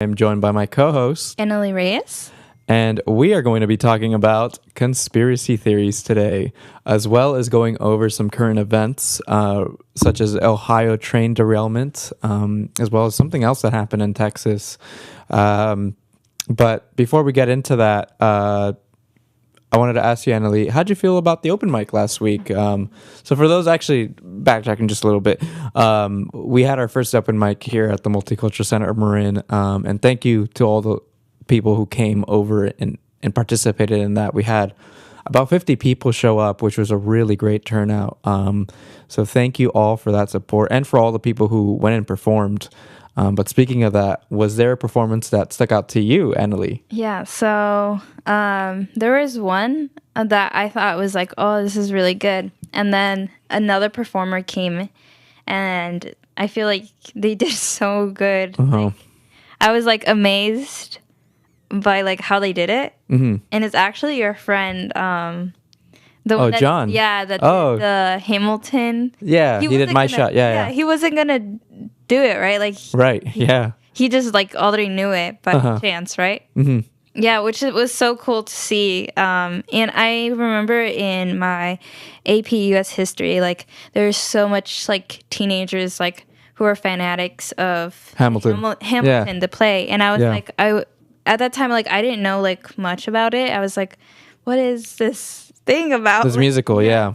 I'm joined by my co-host, Annalie Reyes. and we are going to be talking about conspiracy theories today, as well as going over some current events, such as Ohio train derailment, as well as something else that happened in Texas. But before we get into that, I wanted to ask you, Annalie, how'd you feel about the open mic last week? So for those actually backtracking just a little bit, we had our first open mic here at the Multicultural Center of Marin, and thank you to all the people who came over and participated in that. We had about 50 people show up, which was a really great turnout. So thank you all for that support and for all the people who went and performed. But speaking of that, was there a performance that stuck out to you, Annalie? Yeah, so there was one that I thought was like, oh, this is really good. And then another performer came, and I feel like they did so good. Like, I was like amazed by like how they did it. Mm-hmm. And it's actually your friend, John. Yeah, that did the Hamilton. Yeah, he did my shot. Yeah. He wasn't gonna do it, right? Like, he just like already knew it by chance, right? Mm-hmm. Yeah, which it was so cool to see. And I remember in my AP US history, like there's so much like teenagers like who are fanatics of Hamilton, the play, and I was like, at that time, like I didn't know like much about it. I was like, what is this thing about this musical? Yeah.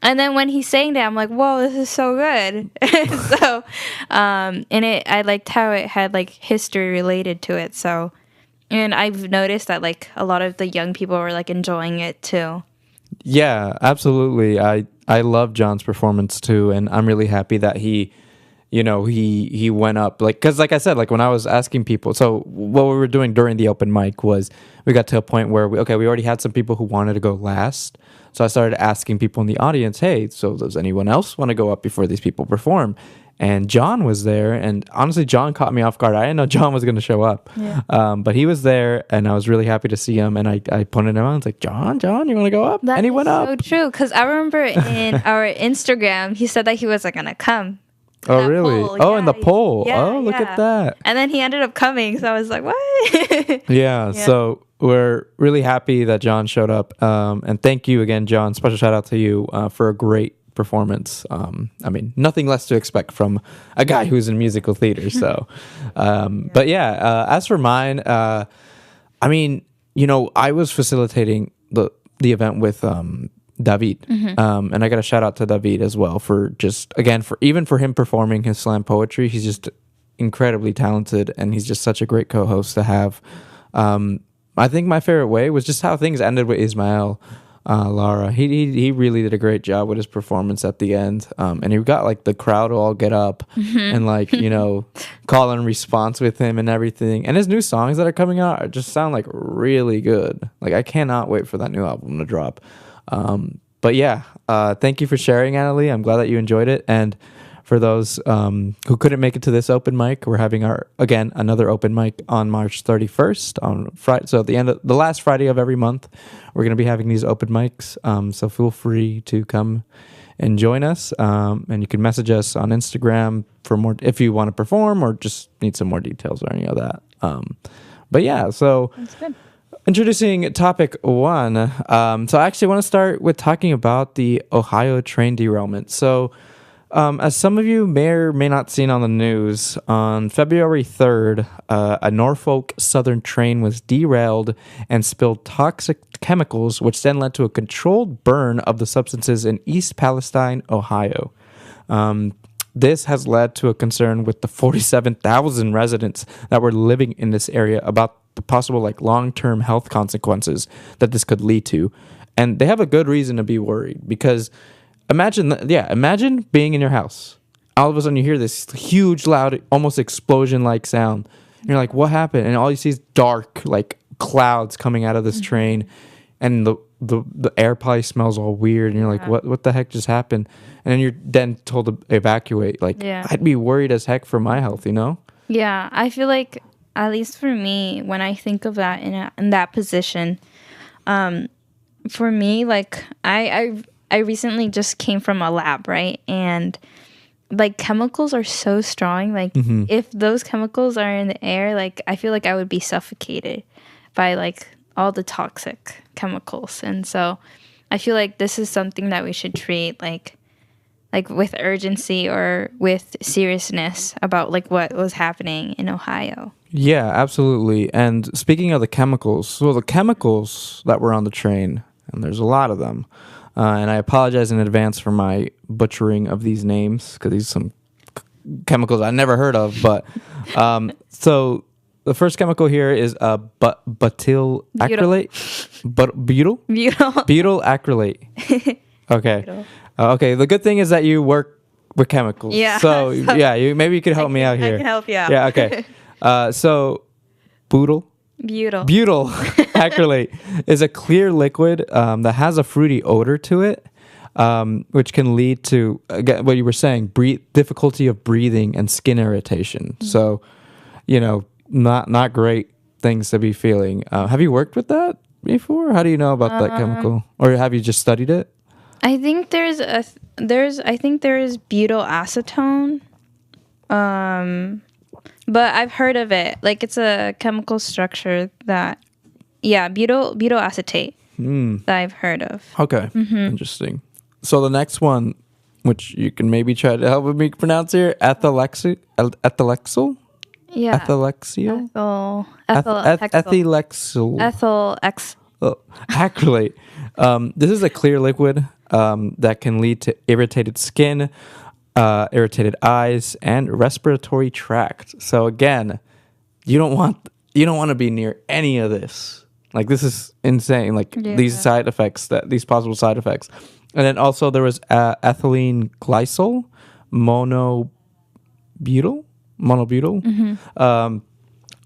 And then when he sang that, I'm like, whoa, this is so good. So, and I liked how it had like history related to it. So, and I've noticed that like a lot of the young people were like enjoying it too. Yeah, absolutely. I love John's performance too, and I'm really happy that he went up, like, because like I said, like when I was asking people, so what we were doing during the open mic was we got to a point where we already had some people who wanted to go last. So I started asking people in the audience, hey, so does anyone else want to go up before these people perform? And John was there, and honestly, John caught me off guard. I didn't know John was going to show up, but he was there, and I was really happy to see him. And I pointed him out. I was like, John, you want to go up? And he went up. So true, because I remember in our Instagram, he said that he wasn't going to come. Oh, really? Poll. In the poll. Look at that. And then he ended up coming, so I was like, what? Yeah, so we're really happy that John showed up. And thank you again, John. Special shout out to you for a great performance. I mean, nothing less to expect from a guy who's in musical theater. So, but yeah, as for mine, I mean, I was facilitating the event with David, and I got a shout out to David as well for just again for him performing his slam poetry. He's just incredibly talented, and he's just such a great co-host to have. I think my favorite way was just how things ended with Ismael Lara. He really did a great job with his performance at the end, and he got like the crowd all get up and like call and response with him and everything. And his new songs that are coming out just sound like really good. Like I cannot wait for that new album to drop. But yeah, thank you for sharing, Annalie. I'm glad that you enjoyed it. And for those who couldn't make it to this open mic, we're having another open mic on March 31st on Friday. So at the end of the last Friday of every month, we're going to be having these open mics. So feel free to come and join us. And you can message us on Instagram for more if you want to perform or just need some more details or any of that. But yeah, so that's good. Introducing topic one. So I actually want to start with talking about the Ohio train derailment. So as some of you may or may not seen on the news, on February 3rd, a Norfolk Southern train was derailed and spilled toxic chemicals, which then led to a controlled burn of the substances in East Palestine, Ohio. This has led to a concern with the 47,000 residents that were living in this area about the possible like long-term health consequences that this could lead to. And they have a good reason to be worried because imagine being in your house. All of a sudden you hear this huge, loud, almost explosion-like sound. And you're like, what happened? And all you see is dark, like clouds coming out of this train. And the air probably smells all weird. And you're like, what the heck just happened? And then you're then told to evacuate. Like, I'd be worried as heck for my health, Yeah, I feel like, at least for me, when I think of that in that position, for me, like, I recently just came from a lab, right? And like chemicals are so strong. Like if those chemicals are in the air, like I feel like I would be suffocated by like all the toxic chemicals. And so I feel like this is something that we should treat like with urgency or with seriousness about like what was happening in Ohio. Yeah, absolutely. And speaking of the chemicals, so the chemicals that were on the train, and there's a lot of them, and I apologize in advance for my butchering of these names because these are some chemicals I never heard of. But so the first chemical here is butyl acrylate, butyl acrylate. Okay. Okay. The good thing is that you work with chemicals. Yeah. So yeah, maybe you could help me out here. I can help you out. Yeah. Okay. So butyl acrylate is a clear liquid that has a fruity odor to it, which can lead to, again, what you were saying, difficulty of breathing and skin irritation. So, not great things to be feeling. Have you worked with that before? How do you know about that chemical, or have you just studied it? I think there is butyl acetone. But I've heard of it. Like it's a chemical structure that, butyl acetate that I've heard of. Okay, interesting. So the next one, which you can maybe try to help me pronounce here, ethylexyl. Yeah. Ethylexyl. Acrylate. This is a clear liquid that can lead to irritated skin, irritated eyes, and respiratory tract. So again, you don't want to be near any of this. Like this is insane. Like these possible side effects. And then also there was ethylene glycol, monobutyl,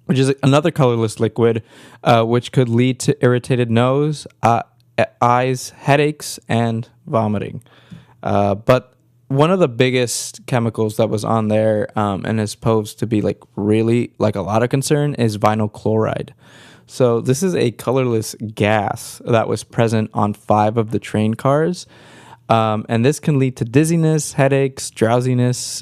which is another colorless liquid, which could lead to irritated nose, eyes, headaches, and vomiting. But one of the biggest chemicals that was on there and is posed to be like really like a lot of concern is vinyl chloride. So this is a colorless gas that was present on 5 of the train cars. And this can lead to dizziness, headaches, drowsiness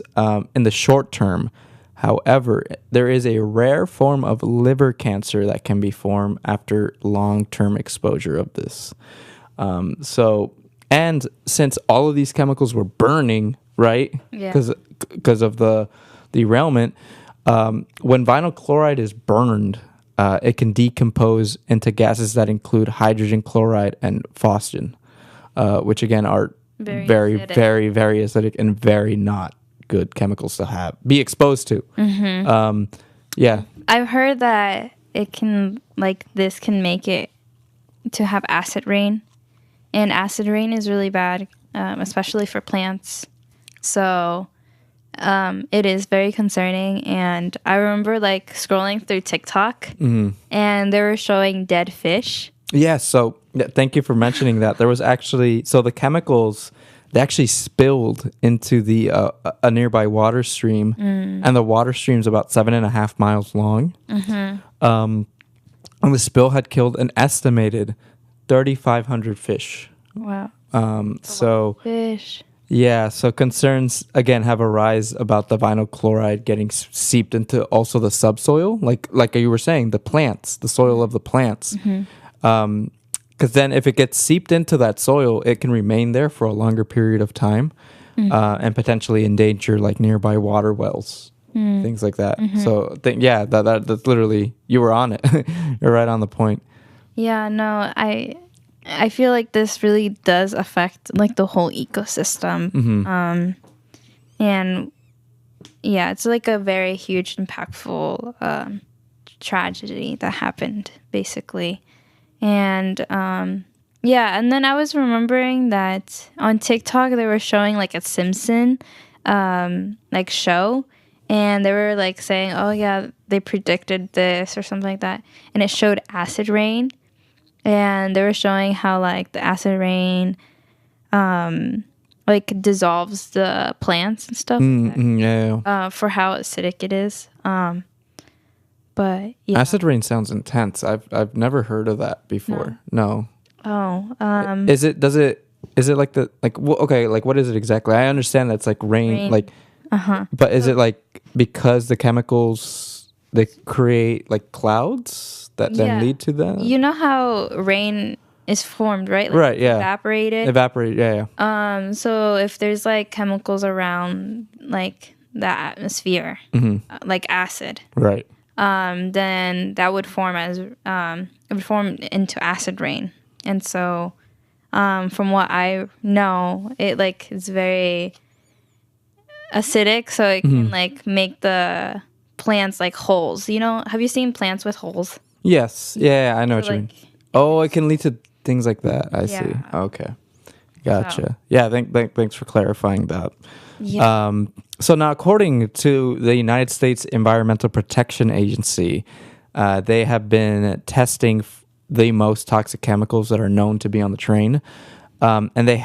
in the short term. However, there is a rare form of liver cancer that can be formed after long-term exposure of this. And since all of these chemicals were burning, right? Yeah. Because of the derailment, when vinyl chloride is burned, it can decompose into gases that include hydrogen chloride and phosgene, which again are very, acidic. very, very acidic and very not good chemicals to be exposed to. Yeah. I've heard that this can make it to have acid rain. And acid rain is really bad, especially for plants. So it is very concerning. And I remember like scrolling through TikTok and they were showing dead fish. Yeah, so thank you for mentioning that. There was actually, so the chemicals, they actually spilled into the a nearby water stream. And the water stream's about 7.5 miles long. And the spill had killed an estimated 3,500 fish. Wow. So Fish. yeah, so concerns again have arisen about the vinyl chloride getting seeped into also the subsoil, like you were saying, the soil of the plants. Because then if it gets seeped into that soil, it can remain there for a longer period of time and potentially endanger like nearby water wells, things like that. So that's literally, you were on it. You're right on the point. Yeah, no, I feel like this really does affect like the whole ecosystem. And yeah, it's like a very huge, impactful tragedy that happened basically. And and then I was remembering that on TikTok they were showing like a Simpson like show, and they were like saying, oh yeah, they predicted this or something like that, and it showed acid rain. And they were showing how like the acid rain like dissolves the plants and stuff for how acidic it is. But yeah. Acid rain sounds intense. I've never heard of that before. No. Oh. Is it like what is it exactly? I understand that's like rain. Like But is it like because the chemicals they create like clouds that then Yeah. lead to that? You know how rain is formed, right? Like Right, it's yeah. evaporated. Evaporate, yeah. So if there's like chemicals around like the atmosphere, like acid, Right. then that would form as it would form into acid rain. And so from what I know, it like is very acidic, so it can like make the plants like holes. You know, have you seen plants with holes? Yes. Yeah, I know what So, you mean. like, Oh, it can lead to things like that. I see. Yeah. Okay. Gotcha. Yeah, thanks for clarifying that. Yeah. So now, according to the United States Environmental Protection Agency, they have been testing the most toxic chemicals that are known to be on the train. And they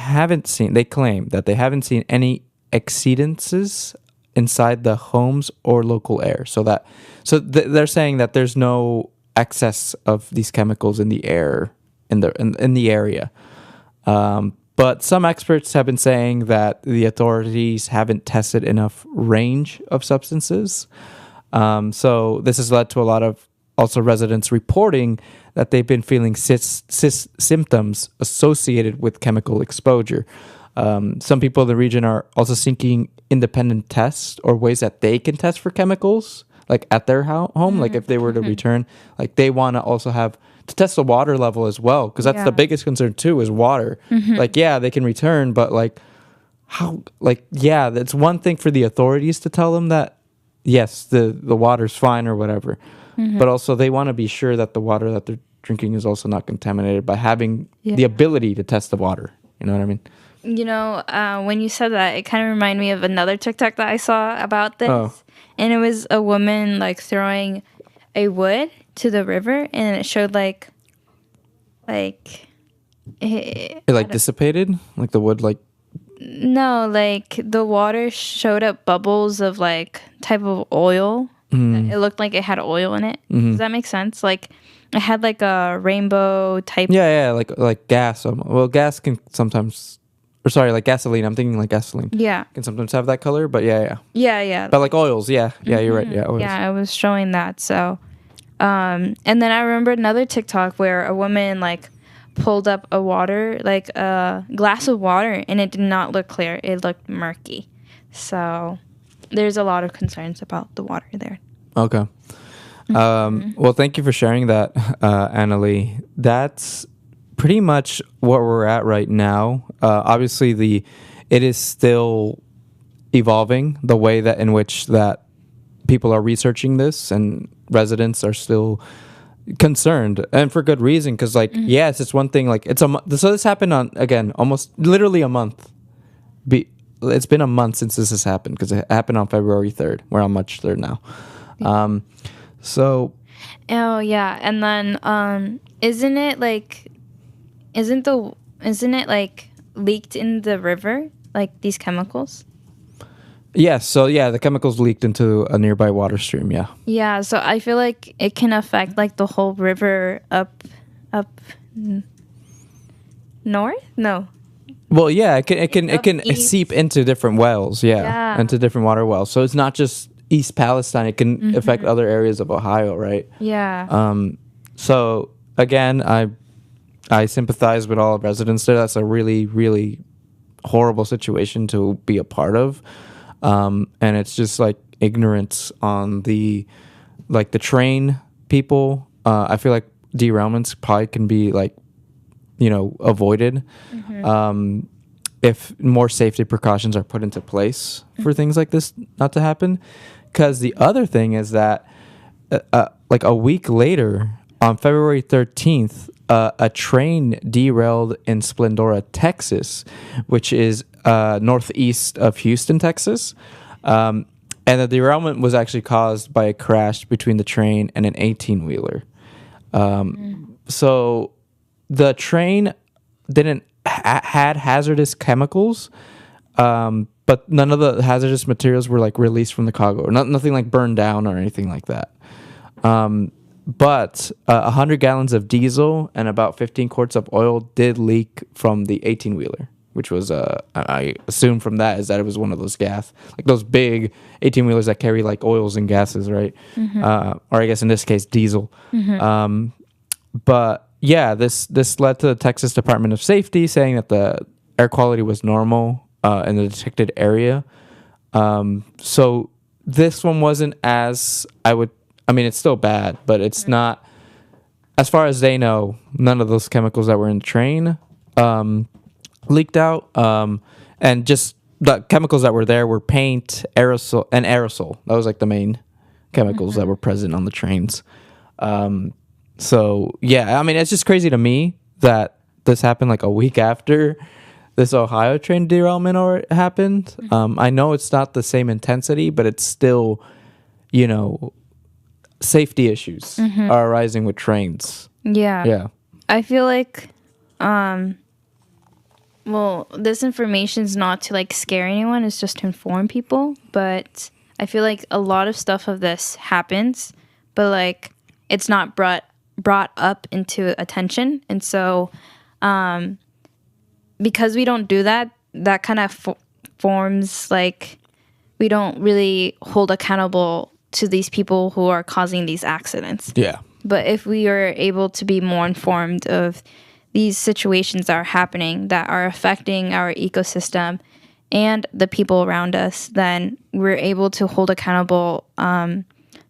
claim that they haven't seen any exceedances inside the homes or local air. They're saying that there's no excess of these chemicals in the air in the area. But some experts have been saying that the authorities haven't tested enough range of substances. So this has led to a lot of also residents reporting that they've been feeling symptoms associated with chemical exposure. Some people in the region are also seeking independent tests or ways that they can test for chemicals, like at their home. Like if they were to return, like they want to also have to test the water level as well, because that's the biggest concern too, is water. Like, yeah, they can return, but like how, like, yeah, that's one thing for the authorities to tell them that yes, the water's fine or whatever, but also they want to be sure that the water that they're drinking is also not contaminated by having the ability to test the water. You know what I mean? You know, when you said that, it kind of reminded me of another TikTok that I saw about this. Oh. And it was a woman like throwing a wood to the river, and it showed like It like dissipated, like the wood, like no, like the water showed up bubbles of like type of oil. It looked like it had oil in it. Does that make sense? Like it had like a rainbow type. yeah, like gas. Well, gas can sometimes, or sorry, like gasoline. I'm thinking like gasoline. Yeah. Can sometimes have that color, but yeah. Yeah. But like oils, yeah, you're right. Yeah, oils. Yeah, I was showing that. So, and then I remember another TikTok where a woman like pulled up a water, like a glass of water, and it did not look clear. It looked murky. So, there's a lot of concerns about the water there. Okay. Well, thank you for sharing that, Annalie. That's pretty much what we're at right now. Obviously, it is still evolving, the way that in which that people are researching this, and residents are still concerned, and for good reason, because like yes, it's one thing, like so this happened on, again, almost literally a month. It's been a month since this has happened, because it happened on February 3rd. We're on March 3rd now. So Oh yeah, and then isn't it like leaked in the river, like these chemicals? yes, so yeah, the chemicals leaked into a nearby water stream. Yeah, so I feel like it can affect like the whole river up north? No. Well, yeah, it can east. seep into different wells, Yeah. into different water wells. So it's not just East Palestine; it can affect other areas of Ohio, right? Yeah. So again, I sympathize with all residents there. That's a really, really horrible situation to be a part of, and it's just like ignorance on the train people. I feel like derailments probably can be like, avoided if more safety precautions are put into place for things like this not to happen. Because the other thing is that like a week later, on February 13th, a train derailed in Splendora, Texas, which is northeast of Houston, Texas. And the derailment was actually caused by a crash between the train and an 18-wheeler. So the train didn't had hazardous chemicals, but none of the hazardous materials were like released from the cargo, or nothing like burned down or anything like that. But 100 gallons of diesel and about 15 quarts of oil did leak from the 18-wheeler, which was I assume from that is that it was one of those gas, like those big 18-wheelers that carry like oils and gases, right? Or I guess in this case diesel. But yeah, this led to the Texas Department of Safety saying that the air quality was normal in the detected area. So this one wasn't as I mean, it's still bad, but it's not, as far as they know, none of those chemicals that were in the train leaked out. And just the chemicals that were there were paint, aerosol. That was like the main chemicals that were present on the trains. So yeah, I mean, it's just crazy to me that this happened like a week after this Ohio train derailment happened. I know it's not the same intensity, but it's still, safety issues are arising with trains. Yeah. I feel like, this information is not to like scare anyone. It's just to inform people. But I feel like a lot of stuff of this happens, but like it's not brought up into attention. And so, because we don't do that, that kind of forms like we don't really hold accountable to these people who are causing these accidents. Yeah. But if we are able to be more informed of these situations that are happening that are affecting our ecosystem and the people around us, then we're able to hold accountable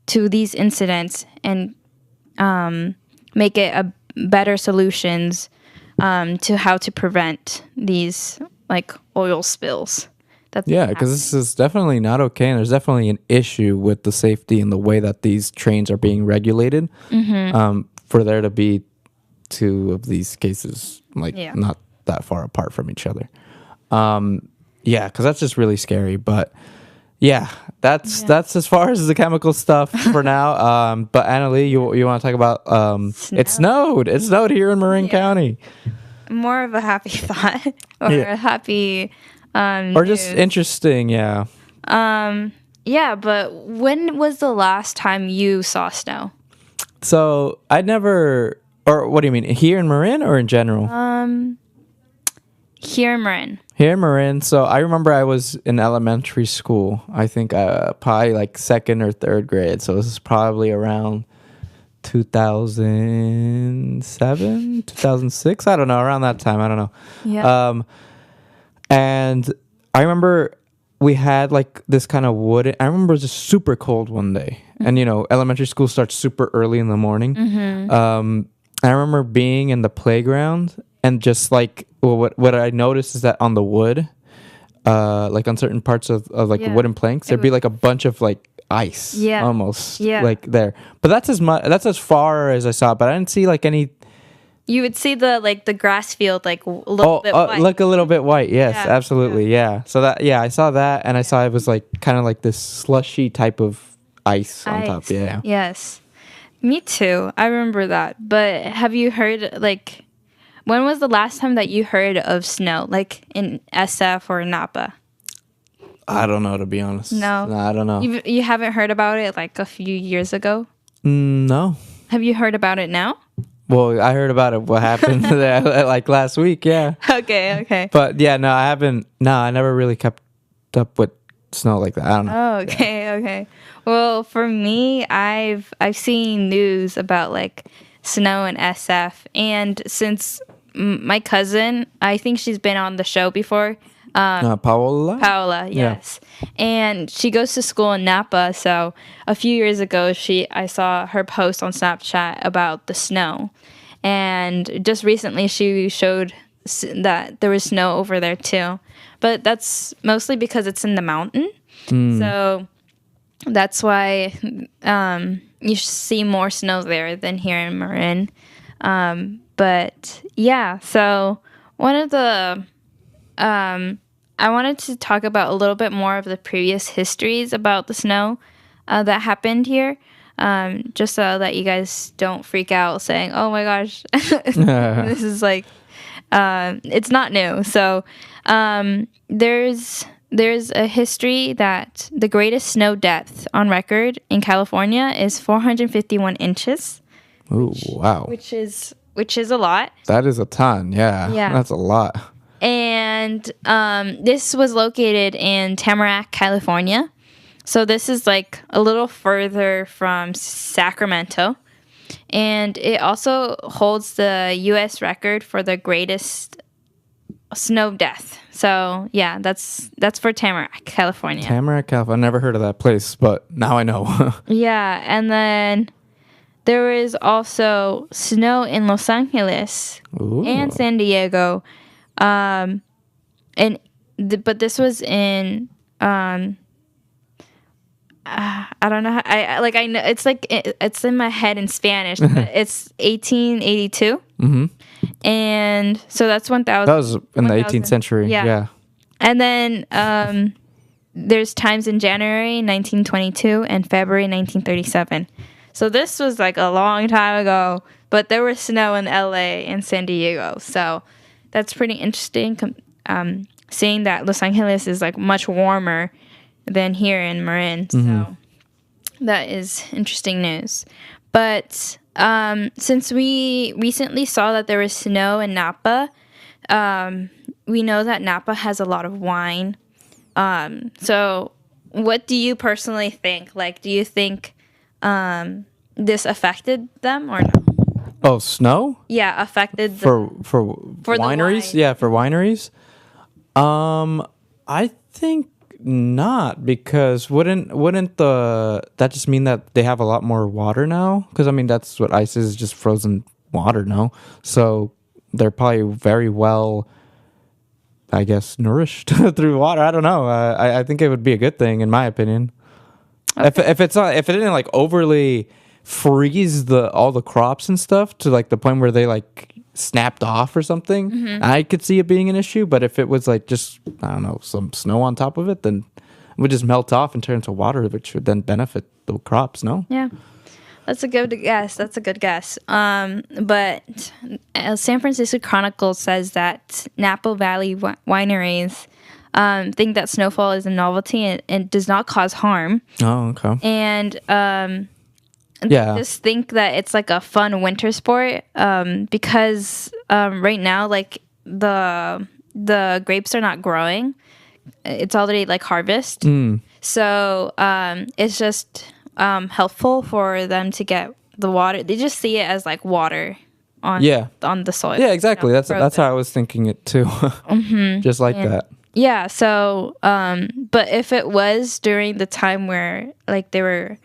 to these incidents and make it a better solutions to how to prevent these like oil spills. Because this is definitely not okay, and there's definitely an issue with the safety and the way that these trains are being regulated. For there to be two of these cases not that far apart from each other. Because that's just really scary. But that's as far as the chemical stuff for now. But Annalie, you want to talk about it snowed. It snowed here in Marin County. More of a happy thought or a happy or just interesting, but when was the last time you saw snow? So I never, or what do you mean, here in Marin or in general? Here in Marin. Here in Marin. So I remember I was in elementary school. I think probably like second or third grade. So this is probably around 2007, 2006. I don't know, around that time. I don't know. Yeah. And I remember we had like this kind of wood. I remember it was just super cold one day. And, elementary school starts super early in the morning. I remember being in the playground and just like, what I noticed is that on the wood, like on certain parts of like the wooden planks, there'd be like a bunch of like ice almost like there. But that's as far as I saw, but I didn't see like any. You would see the grass field like a little bit white. Look a little bit white. Yes, absolutely. Yeah. So I saw that, and I saw it was like kind of like this slushy type of ice on top. Yeah. Yes. Me too. I remember that. But have you heard like when was the last time that you heard of snow like in SF or Napa? I don't know, to be honest. No, I don't know. You haven't heard about it like a few years ago? No. Have you heard about it now? Well, I heard about it. What happened there, like last week? Yeah. Okay. But yeah, no, I haven't. No, I never really kept up with snow like that. I don't know. Oh, okay. Well, for me, I've seen news about like snow in SF, and since my cousin, I think she's been on the show before. Paola, yes. And she goes to school in Napa, so a few years ago I saw her post on Snapchat about the snow, and just recently she showed that there was snow over there too, but that's mostly because it's in the mountain. So that's why you see more snow there than here in Marin. But yeah, so one of the I wanted to talk about a little bit more of the previous histories about the snow that happened here, just so that you guys don't freak out saying, oh my gosh, this is like, it's not new. So there's a history that the greatest snow depth on record in California is 451 inches. Oh, wow. Which is a lot. That is a ton, yeah. That's a lot. And this was located in Tamarack, California. So this is like a little further from Sacramento. And it also holds the U.S. record for the greatest snow death. So yeah, that's for Tamarack, California. Tamarack, California. I never heard of that place, but now I know. Yeah, and then there is also snow in Los Angeles Ooh. and San Diego, but this was in I don't know. I know it's like it's in my head in Spanish. But it's 1882, and so that's 1,000. That was in the 18th century. Yeah. And then there's times in January 1922 and February 1937. So this was like a long time ago, but there was snow in LA and San Diego. So that's pretty interesting. Seeing that Los Angeles is like much warmer than here in Marin. So that is interesting news. But since we recently saw that there was snow in Napa, we know that Napa has a lot of wine. So what do you personally think? Like, do you think this affected them or no? Oh, snow? Yeah, affected For the wineries? wine. Yeah, for wineries. I think not, because wouldn't that just mean that they have a lot more water now? Because I mean that's what ice is, just frozen water now. So they're probably very well, I guess, nourished through water. I don't know. I think it would be a good thing in my opinion. Okay. If it didn't like overly freeze all the crops and stuff to like the point where they like snapped off or something, I could see it being an issue. But if it was like just, I don't know, some snow on top of it, then it would just melt off and turn into water, which would then benefit the crops. No? Yeah, that's a good guess. But San Francisco Chronicle says that Napa Valley wineries think that snowfall is a novelty and does not cause harm. Oh, okay. And yeah, just think that it's like a fun winter sport because right now, like the grapes are not growing. It's already like harvest. So it's just helpful for them to get the water. They just see it as like water on the soil. Yeah, exactly. That's how I was thinking it too. Just like that. Yeah. So, but if it was during the time where like they were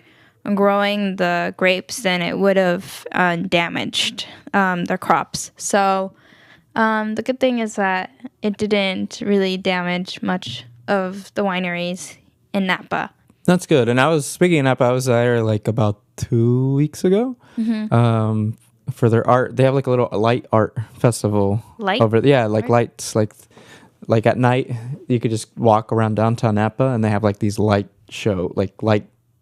growing the grapes, then it would have damaged their crops. So the good thing is that it didn't really damage much of the wineries in Napa. That's good. And speaking of Napa, I was there like about 2 weeks ago for their art. They have like a little light art festival. Light? Like lights, like at night you could just walk around downtown Napa and they have like these light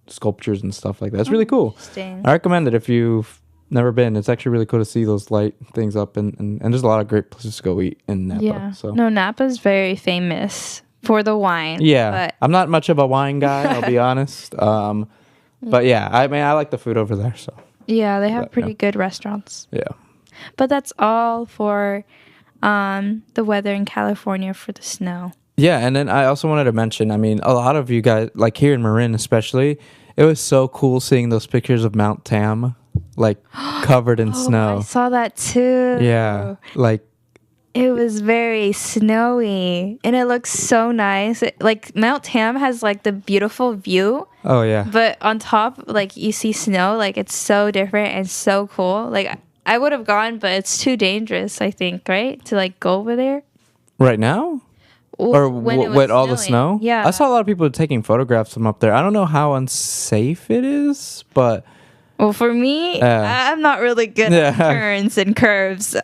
sculptures and stuff like that. It's really cool. Interesting. I recommend it if you've never been. It's actually really cool to see those light things up, and there's a lot of great places to go eat in Napa. Yeah. So No, Napa's very famous for the wine. yeah, but I'm not much of a wine guy, I'll be honest. But yeah, I mean I like the food over there. So yeah, they have pretty good restaurants. yeah. But that's all for the weather in California for the snow. Yeah, and then I also wanted to mention, I mean, a lot of you guys, like here in Marin especially, it was so cool seeing those pictures of Mount Tam, like covered in snow. I saw that too. Yeah, like it was very snowy and it looks so nice. Like Mount Tam has like the beautiful view. Oh yeah. But on top, like you see snow, like it's so different and so cool. Like I would have gone, but it's too dangerous, I think, right? To like go over there. Right now? Or with all the snow? Yeah. I saw a lot of people taking photographs from up there. I don't know how unsafe it is, but well, for me, I'm not really good at turns and curves.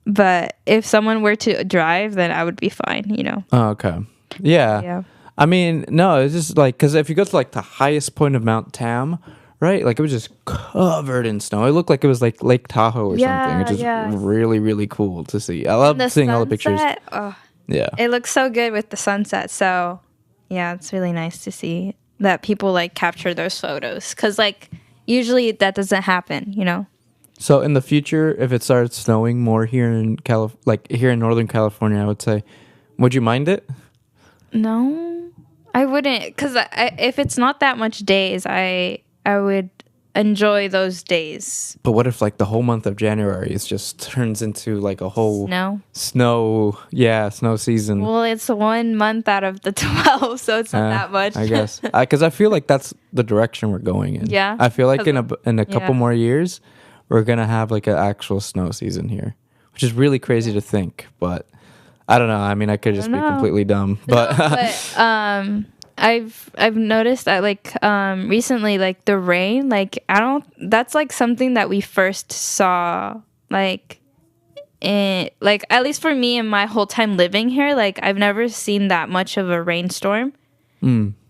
But if someone were to drive, then I would be fine, you know. Oh, okay. Yeah. I mean, no, it's just like, because if you go to like the highest point of Mount Tam, right? Like it was just covered in snow. It looked like it was like Lake Tahoe or something, which is really, really cool to see. I love seeing all the pictures. Yeah. It looks so good with the sunset. So, yeah, it's really nice to see that people like capture those photos. Because, like, usually that doesn't happen, you know? So in the future, if it starts snowing more here in like here in Northern California, I would say, would you mind it? No, I wouldn't, because if it's not that much days, I would enjoy those days. But what if like the whole month of January is just turns into like a whole Snow. snow season? Well, it's 1 month out of the 12, so it's not that much. I guess because I feel like that's the direction we're going in. Yeah, I feel like in a couple more years, we're gonna have like an actual snow season here, which is really crazy to think. But I don't know. I mean, I could just be completely dumb. But, I've noticed that like recently, like the rain, like that's like something that we first saw like like at least for me in my whole time living here, like I've never seen that much of a rainstorm.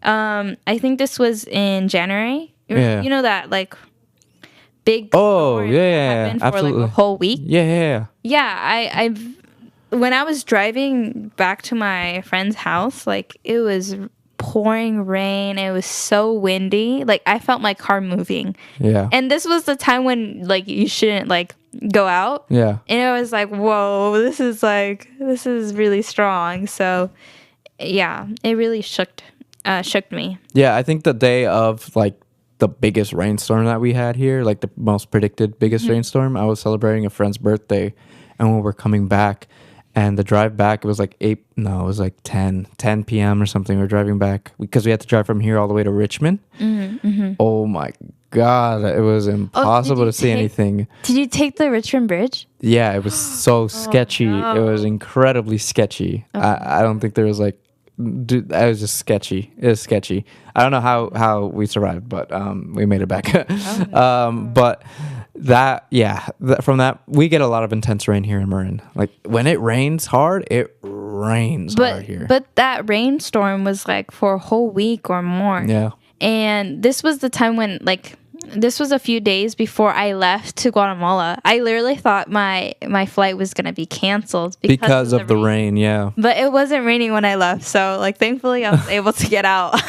I think this was in January. Yeah. You know that like big storm that happened for absolutely. like a whole week. Yeah. I've when I was driving back to my friend's house, like it was pouring rain. It was so windy. Like I felt my car moving. Yeah. And this was the time when like you shouldn't like go out. Yeah. And it was like, whoa, this is really strong. So yeah, it really shook me. Yeah, I think the day of like the biggest rainstorm that we had here, like the most predicted biggest rainstorm, I was celebrating a friend's birthday, and when we were coming back, and the drive back, it was like 10 p.m. or something. We were driving back because we had to drive from here all the way to Richmond. Oh my God, it was impossible to see anything. Did you take the Richmond Bridge? Yeah, it was so sketchy. No. It was incredibly sketchy. I don't think there was like, dude, it was just sketchy. It was sketchy. I don't know how we survived, but we made it back. But from that, we get a lot of intense rain here in Marin. Like when it rains hard, it rains hard here. But that rainstorm was like for a whole week or more. Yeah. And this was the time when like this was a few days before I left to Guatemala. I literally thought my flight was gonna be canceled because of the rain. Yeah. But it wasn't raining when I left, so like thankfully I was able to get out.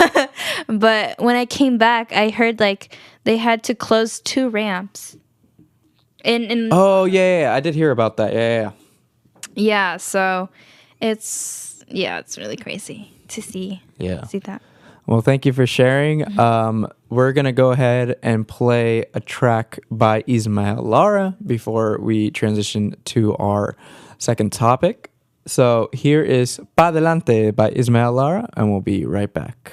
But when I came back, I heard like they had to close 2 ramps. Oh yeah, I did hear about that. Yeah, so it's really crazy to see that. Well, thank you for sharing. We're gonna go ahead and play a track by Ismael Lara before we transition to our second topic. So here is Pa Delante by Ismael Lara, and we'll be right back.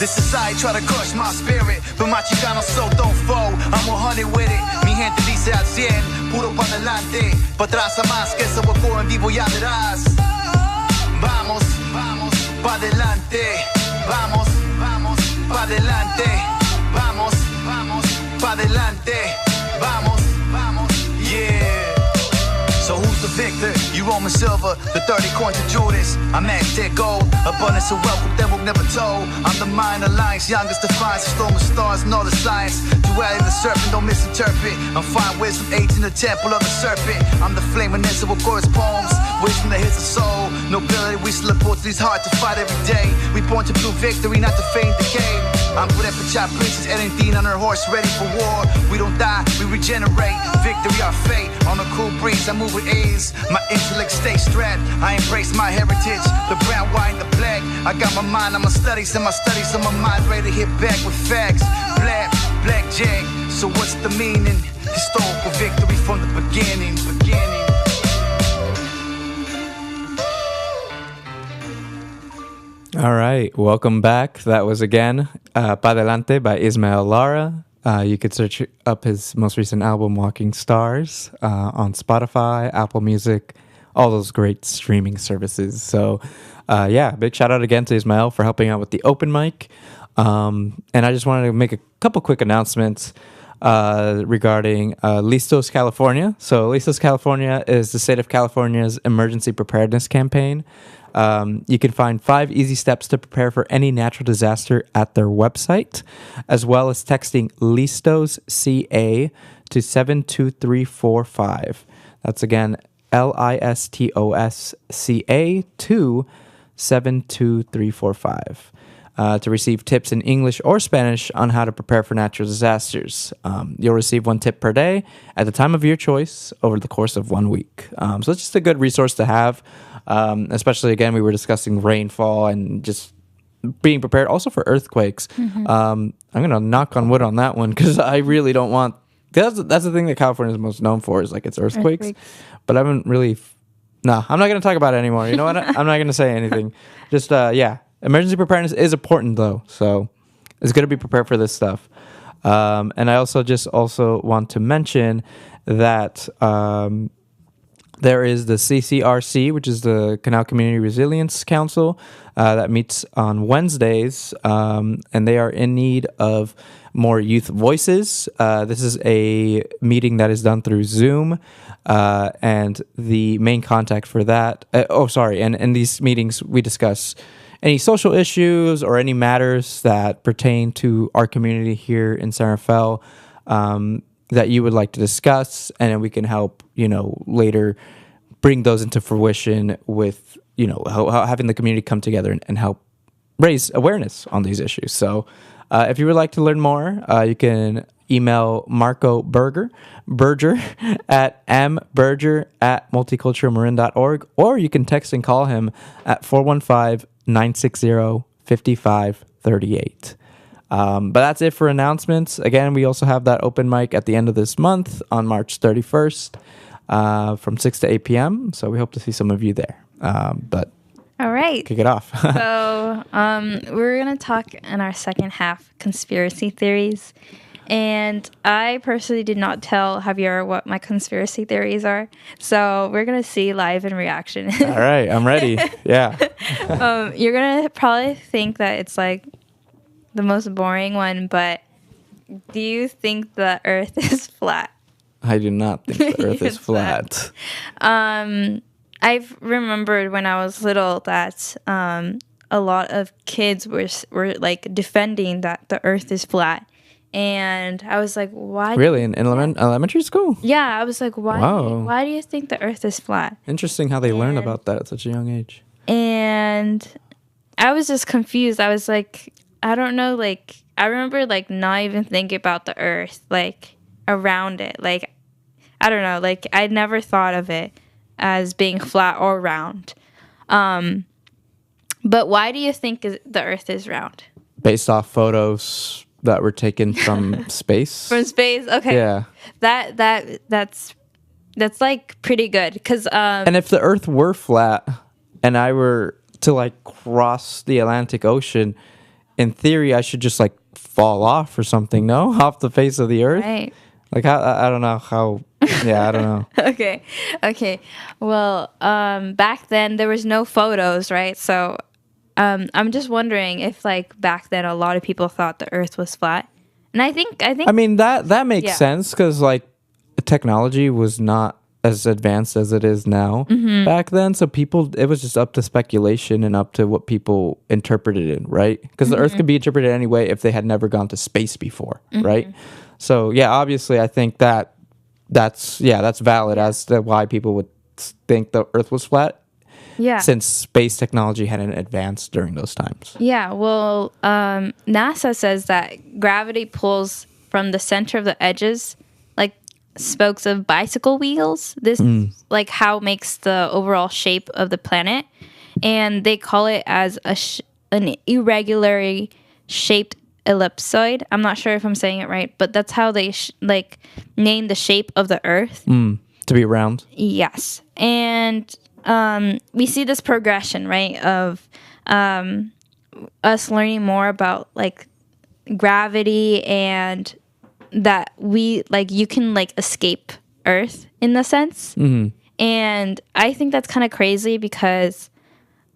This society try to crush my spirit, but my Chicano soul don't fall. I'm 100 with it. Mi gente dice al 100, puro pa' adelante. Pa' atrás a más, que eso ocurre en vivo y atrás. Vamos, vamos, pa' adelante. Vamos, vamos, pa' adelante. Vamos, vamos, pa' adelante. Vamos, vamos, yeah. So who's the victor? You Roman silver, the 30 coins to Judas. I'm Aztec gold, abundance of wealth that we've never told. I'm the mind alliance, youngest defiance, storm of stars and all the science. Duality the serpent, don't misinterpret. I'm fine wisdom, age in the temple of the serpent. I'm the flaminess of chorus poems, wisdom that hits the soul. Nobility, we slip forth, these hard to fight every day. We born to prove victory, not to feign decay. I'm good at Pachá princess, Erendine on her horse, ready for war. We don't die, we regenerate. Victory, our fate. On a cool breeze, I move with ease. My intellect stays strapped. I embrace my heritage, the brown, white, and the black. I got my mind on my studies, and my studies on my mind, ready to hit back with facts. Blackjack. So what's the meaning? Historical victory from the beginning. All right, welcome back. That was again Pa Delante by Ismael Lara. You could search up his most recent album, Walking Stars, on Spotify, Apple Music, all those great streaming services. So, big shout out again to Ismael for helping out with the open mic. And I just wanted to make a couple quick announcements regarding Listos California. So, Listos California is the state of California's emergency preparedness campaign. You can find 5 easy steps to prepare for any natural disaster at their website, as well as texting Listos CA to 72345. That's again LISTOS CA to 72345. to receive tips in English or Spanish on how to prepare for natural disasters. You'll receive 1 tip per day at the time of your choice over the course of 1 week. So it's just a good resource to have, especially, again, we were discussing rainfall and just being prepared also for earthquakes. I'm going to knock on wood on that one because I really don't want... That's the thing that California is most known for is like its earthquakes. But I haven't really... No, I'm not going to talk about it anymore. You know what? I'm not going to say anything. Just, yeah. Emergency preparedness is important, though. So it's good to be prepared for this stuff. And I also want to mention that there is the CCRC, which is the Canal Community Resilience Council, that meets on Wednesdays. And they are in need of more youth voices. This is a meeting that is done through Zoom. And the main contact for that... And in these meetings, we discuss any social issues or any matters that pertain to our community here in San Rafael that you would like to discuss, and then we can help, later bring those into fruition with, having the community come together and help raise awareness on these issues. So if you would like to learn more, you can email Marco Berger at mberger@multiculturalmarin.org, or you can text and call him at 415-960-5538. But that's it for announcements. Again, we also have that open mic at the end of this month on March 31st from 6 to 8 p.m. So we hope to see some of you there. But all right. kick it off. So we're going to talk in our second half conspiracy theories. And I personally did not tell Javier what my conspiracy theories are. So we're going to see live in reaction. All right. I'm ready. Yeah. You're going to probably think that it's like the most boring one, but do you think the Earth is flat? I do not think the Earth is flat. I've remembered when I was little that a lot of kids were like defending that the Earth is flat. And I was like, why? Really? In elementary school? Yeah, I was like, why? Wow. Why do you think the Earth is flat? Interesting how they learn about that at such a young age. And I was just confused. I was like, I don't know. Like, I remember like not even thinking about the Earth, like around it. Like, I don't know. Like, I never thought of it as being flat or round. But why do you think the Earth is round? Based off photos that were taken from space. From space, okay. Yeah. That's like pretty good because and if the Earth were flat and I were to like cross the Atlantic Ocean, in theory I should just like fall off or something, no? Off the face of the Earth. Right. Like I don't know how. Yeah, I don't know. Okay. Well, back then there was no photos, right? So I'm just wondering if like back then a lot of people thought the Earth was flat. And I think I mean that makes sense because like technology was not as advanced as it is now back then. So it was just up to speculation and up to what people interpreted it in, right? Because the Earth could be interpreted any way if they had never gone to space before, right? So yeah, obviously I think that's valid as to why people would think the Earth was flat. Yeah. Since space technology hadn't advanced during those times. Yeah, well, NASA says that gravity pulls from the center of the edges, like spokes of bicycle wheels. This like how it makes the overall shape of the planet, and they call it as an irregularly shaped ellipsoid. I'm not sure if I'm saying it right, but that's how they name the shape of the Earth. To be round. Yes, and we see this progression, right, of us learning more about like gravity and that you can like escape Earth in the sense. And I think that's kind of crazy because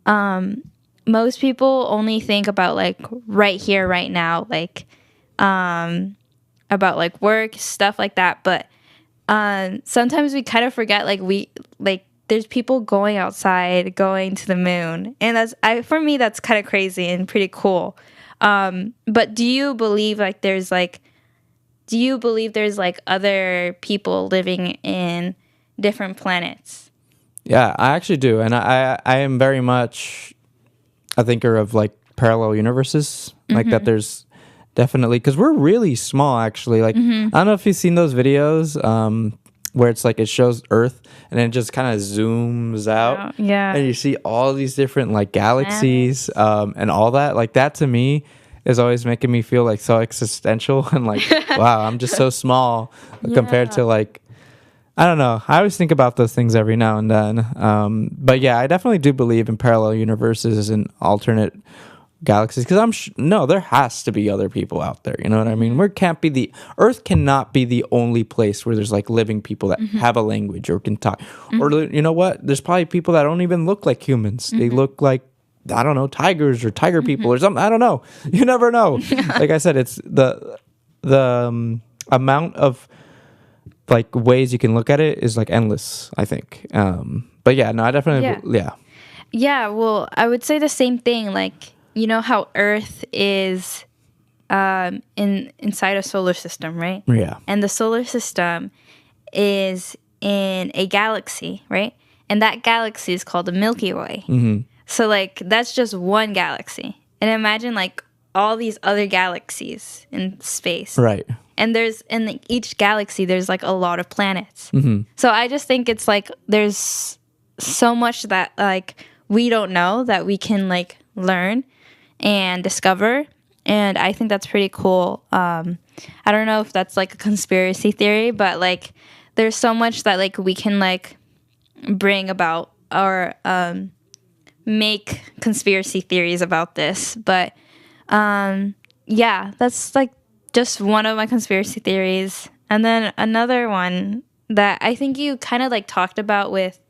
most people only think about like right here, right now, like about like work, stuff like that. But sometimes we kind of forget there's people going outside, going to the moon, and for me that's kind of crazy and pretty cool. But do you believe there's other people living in different planets? Yeah, I actually do, and I am very much a thinker of like parallel universes, like that there's definitely, because we're really small actually. Like I don't know if you've seen those videos where it's like it shows Earth and then it just kind of zooms out, Yeah. and you see all these different like galaxies and all that. Like that to me is always making me feel like so existential and like wow, I'm just so small compared to like, I don't know. I always think about those things every now and then. But yeah, I definitely do believe in parallel universes and alternate galaxies, because no, there has to be other people out there. You know what I mean? Earth cannot be the only place where there's like living people that have a language or can talk. Or you know what? There's probably people that don't even look like humans. They look like, I don't know, tigers or tiger people or something. I don't know. You never know. Like I said, it's the amount of like ways you can look at it is like endless, I think. But yeah, no, I definitely, Yeah, well, I would say the same thing. Like, you know how Earth is inside a solar system, right? Yeah. And the solar system is in a galaxy, right? And that galaxy is called the Milky Way. So, like, that's just one galaxy. And imagine, like, all these other galaxies in space. Right. And there's, in like, each galaxy, there's, like, a lot of planets. So I just think it's, like, there's so much that, like, we don't know that we can, like, learn and discover. And I think that's pretty cool. I don't know if that's, like, a conspiracy theory, but, like, there's so much that, like, we can, like, bring about or make conspiracy theories about this. But yeah, that's like just one of my conspiracy theories. And then another one that I think you kind of like talked about with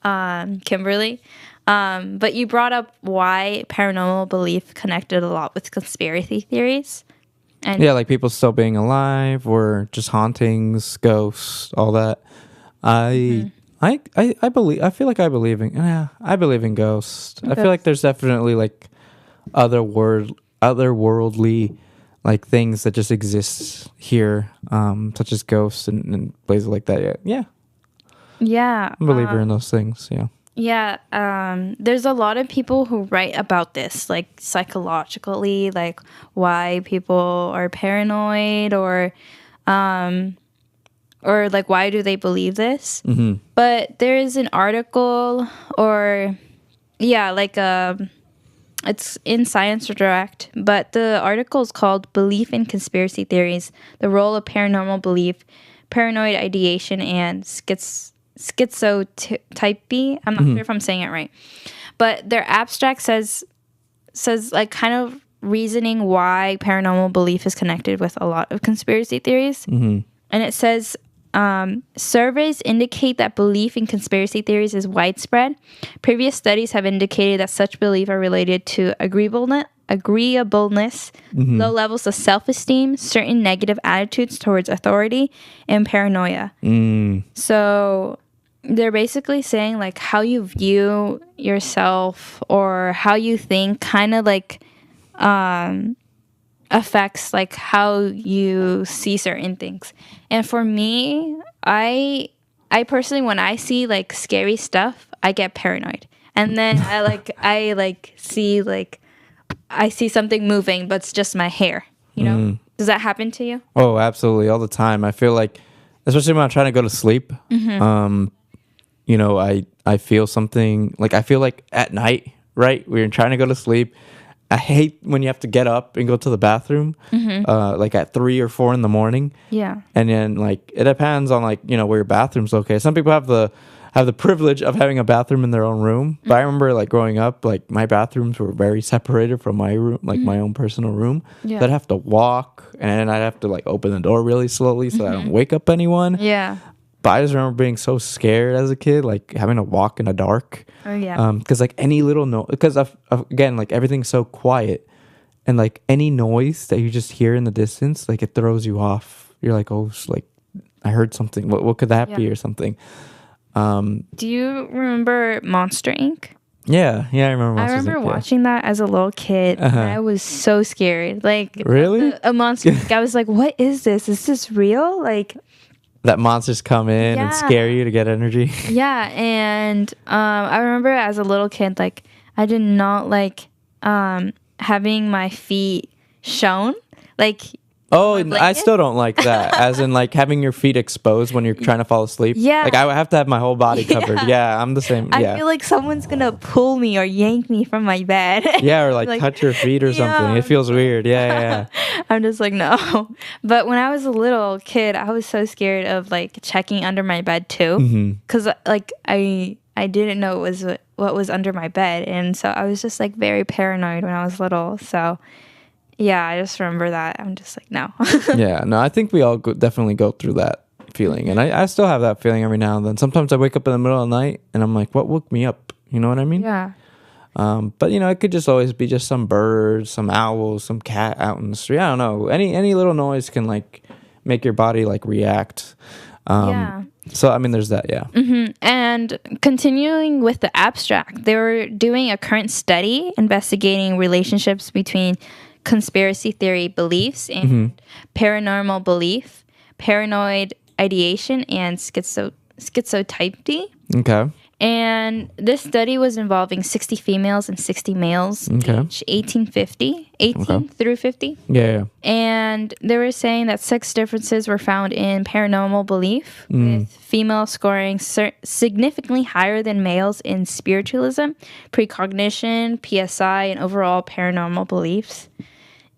Kimberly, but you brought up why paranormal belief connected a lot with conspiracy theories. And Yeah, like people still being alive or just hauntings, ghosts, all that. I believe. I feel like I believe in. Yeah, I believe in ghosts. I feel like there's definitely like otherworldly like things that just exist here, such as ghosts and places like that. Yeah, yeah, I'm a believer in those things. Yeah. yeah. There's a lot of people who write about this, like psychologically, like why people are paranoid or like why do they believe this. But there is an article or like it's in Science Direct, but the article is called Belief in Conspiracy Theories: The Role of Paranormal Belief, Paranoid Ideation, and Schizotypy. I'm not sure if I'm saying it right, but their abstract says like kind of reasoning why paranormal belief is connected with a lot of conspiracy theories. And it says surveys indicate that belief in conspiracy theories is widespread. Previous studies have indicated that such belief are related to agreeableness, low levels of self-esteem, certain negative attitudes towards authority, and paranoia. So they're basically saying like how you view yourself or how you think kind of like affects like how you see certain things. And for me, I personally, when I see like scary stuff, I get paranoid. And then I see something moving, but it's just my hair, you know? Does that happen to you? Oh, absolutely, all the time. I feel like, especially when I'm trying to go to sleep, you know, I feel something, like I feel like at night, right? We're trying to go to sleep. I hate when you have to get up and go to the bathroom, like at 3 or 4 in the morning. Yeah. And then like it depends on like, you know, where your bathroom's located. Some people have the privilege of having a bathroom in their own room. But I remember like growing up, like my bathrooms were very separated from my room, like my own personal room. Yeah. So I'd have to walk and I'd have to like open the door really slowly so I don't wake up anyone. Yeah. But I just remember being so scared as a kid, like having to walk in the dark. Oh yeah. Because like any little noise, because again, like everything's so quiet, and like any noise that you just hear in the distance, like it throws you off. You're like, oh, like I heard something. What could that be or something? Do you remember Monster Inc.? Yeah, I remember. I remember watching that as a little kid. And I was so scared. Like really, a Monster Inc. I was like, what is this? Is this real? Like. That monsters come in and scare you to get energy. Yeah, and I remember as a little kid, like I did not like having my feet shown, like. Oh, my I blanket? still don't like that. As in, like, having your feet exposed when you're trying to fall asleep. Yeah. Like, I would have to have my whole body covered. Yeah, I'm the same. Yeah. I feel like someone's gonna pull me or yank me from my bed. Yeah, or like touch your feet or something. Yeah. It feels weird. Yeah. I'm just like, no. But when I was a little kid, I was so scared of like checking under my bed too, because like I didn't know what was under my bed, and so I was just like very paranoid when I was little. So yeah, I just remember that. I'm just like, no. Yeah, no, I think we all definitely go through that feeling. And I still have that feeling every now and then. Sometimes I wake up in the middle of the night and I'm like, what woke me up? You know what I mean? Yeah. But, you know, it could just always be just some birds, some owls, some cat out in the street. I don't know. Any little noise can, like, make your body, like, react. Yeah. So, I mean, there's that, yeah. And continuing with the abstract, they were doing a current study investigating relationships between conspiracy theory beliefs and paranormal belief, paranoid ideation, and schizotypy. Okay. And this study was involving 60 females and 60 males, age 18 through 50. Yeah. And they were saying that sex differences were found in paranormal belief, with females scoring significantly higher than males in spiritualism, precognition, PSI, and overall paranormal beliefs.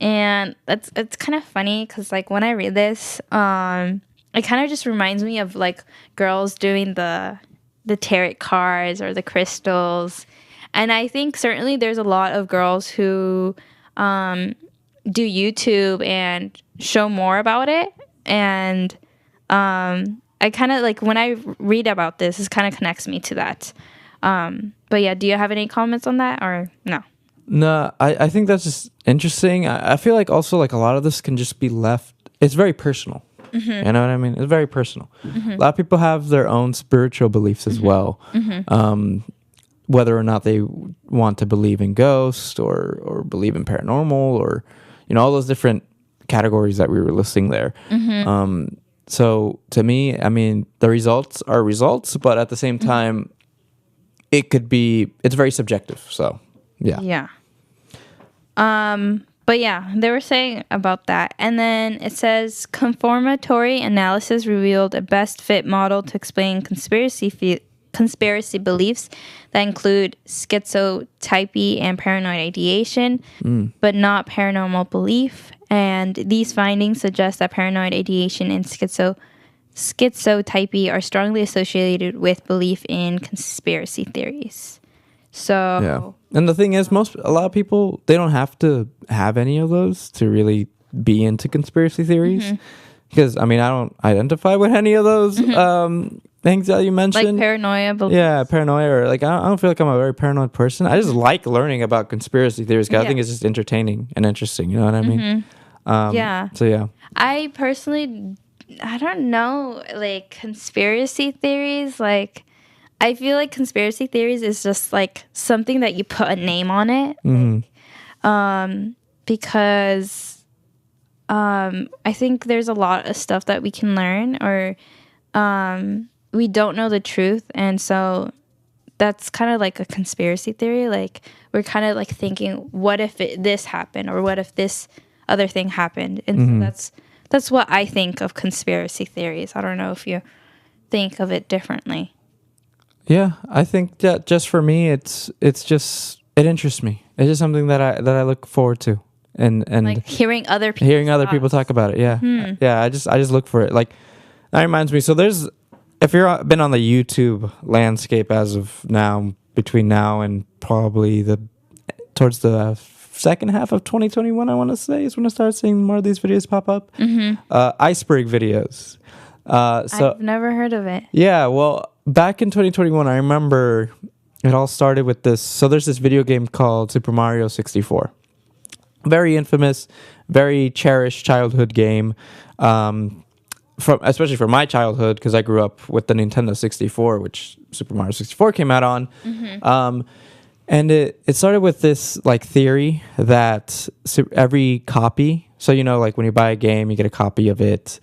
And it's kind of funny because, like, when I read this, it kind of just reminds me of like girls doing the tarot cards or the crystals. And I think certainly there's a lot of girls who do YouTube and show more about it. And I kind of like when I read about this kind of connects me to that. But yeah, do you have any comments on that or no? No, I think that's just interesting. I feel like also like a lot of this can just be left. It's very personal. You know what I mean? It's very personal. A lot of people have their own spiritual beliefs as well. Whether or not they want to believe in ghosts or believe in paranormal or, you know, all those different categories that we were listing there. So to me, I mean, the results are results, but at the same time, it's very subjective. So, yeah. Yeah. But yeah, they were saying about that. And then it says confirmatory analysis revealed a best fit model to explain conspiracy beliefs that include schizotypy and paranoid ideation, but not paranormal belief. And these findings suggest that paranoid ideation and schizotypy are strongly associated with belief in conspiracy theories. So yeah. And the thing is, a lot of people, they don't have to have any of those to really be into conspiracy theories. Because, I mean, I don't identify with any of those things that you mentioned. like paranoia beliefs. Yeah, paranoia. Or like, I don't feel like I'm a very paranoid person. I just like learning about conspiracy theories because I think it's just entertaining and interesting. You know what I mean? Yeah. So, yeah. I personally, I don't know, like conspiracy theories, like I feel like conspiracy theories is just like something that you put a name on it. Because I think there's a lot of stuff that we can learn or we don't know the truth. And so that's kind of like a conspiracy theory. Like we're kind of like thinking, what if this happened or what if this other thing happened? And so that's what I think of conspiracy theories. I don't know if you think of it differently. Yeah, I think that just for me, it interests me. It's just something that I look forward to, and like hearing other people talk about it. Yeah, yeah. I just look for it. Like that reminds me. So if you've been on the YouTube landscape as of now, between now and probably towards the second half of 2021, I want to say is when I started seeing more of these videos pop up. Iceberg videos. So I've never heard of it. Yeah, well, back in 2021, I remember it all started with this. So there's this video game called Super Mario 64. Very infamous, very cherished childhood game. Especially for my childhood, because I grew up with the Nintendo 64, which Super Mario 64 came out on. And it started with this like theory that every copy, so you know, like when you buy a game, you get a copy of it.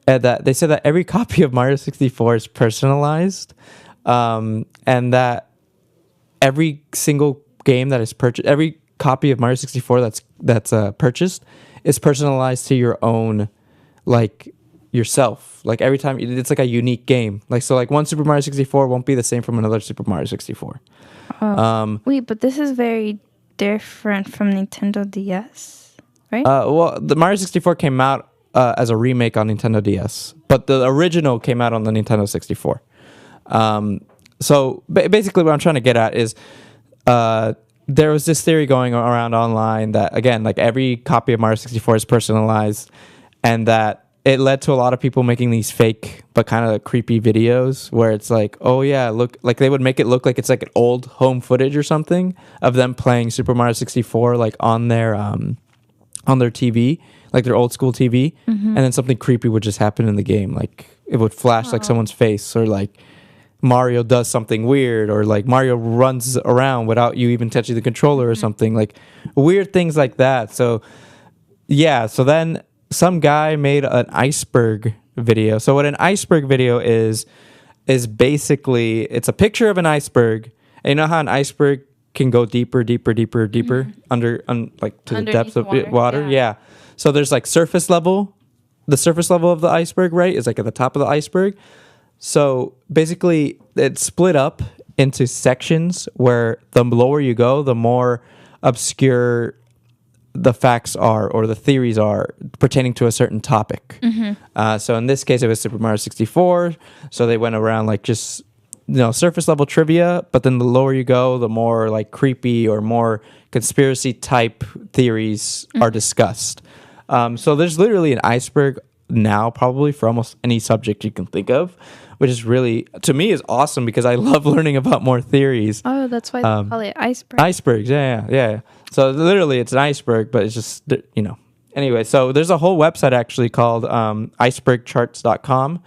And that they said that every copy of Mario 64 is personalized, and that every single game that is purchased, every copy of Mario 64 that's purchased is personalized to your own, like, yourself. Like every time it's like a unique game. Like so, like one Super Mario 64 won't be the same from another Super Mario 64. Wait, but this is very different from Nintendo DS, right? Well, the Mario 64 came out as a remake on Nintendo DS, but the original came out on the Nintendo 64. So basically, what I'm trying to get at is, there was this theory going around online that, again, like every copy of Mario 64 is personalized, and that it led to a lot of people making these fake but kind of creepy videos where it's like, oh yeah, look, like they would make it look like it's like an old home footage or something of them playing Super Mario 64 like on their TV, like their old school TV, and then something creepy would just happen in the game, like it would flash like someone's face, or like Mario does something weird, or like Mario runs around without you even touching the controller or something, like weird things like that. So yeah, so then some guy made an iceberg video. So what an iceberg video is basically, it's a picture of an iceberg. And you know how an iceberg can go deeper under like to Underneath the depths of water? yeah. Yeah. So there's like surface level. The surface level of the iceberg, right, is like at the top of the iceberg. So basically it's split up into sections where the lower you go, the more obscure the facts are, or the theories are pertaining to a certain topic. So in this case, it was Super Mario 64. So they went around like just, surface level trivia, but then the lower you go, the more like creepy or more conspiracy type theories are discussed. So there's literally an iceberg now probably for almost any subject you can think of, which is really, to me, is awesome because I love learning about more theories. Oh, that's why they call it iceberg. Icebergs, yeah. So literally, it's an iceberg, but it's just, Anyway, so there's a whole website actually called icebergcharts.com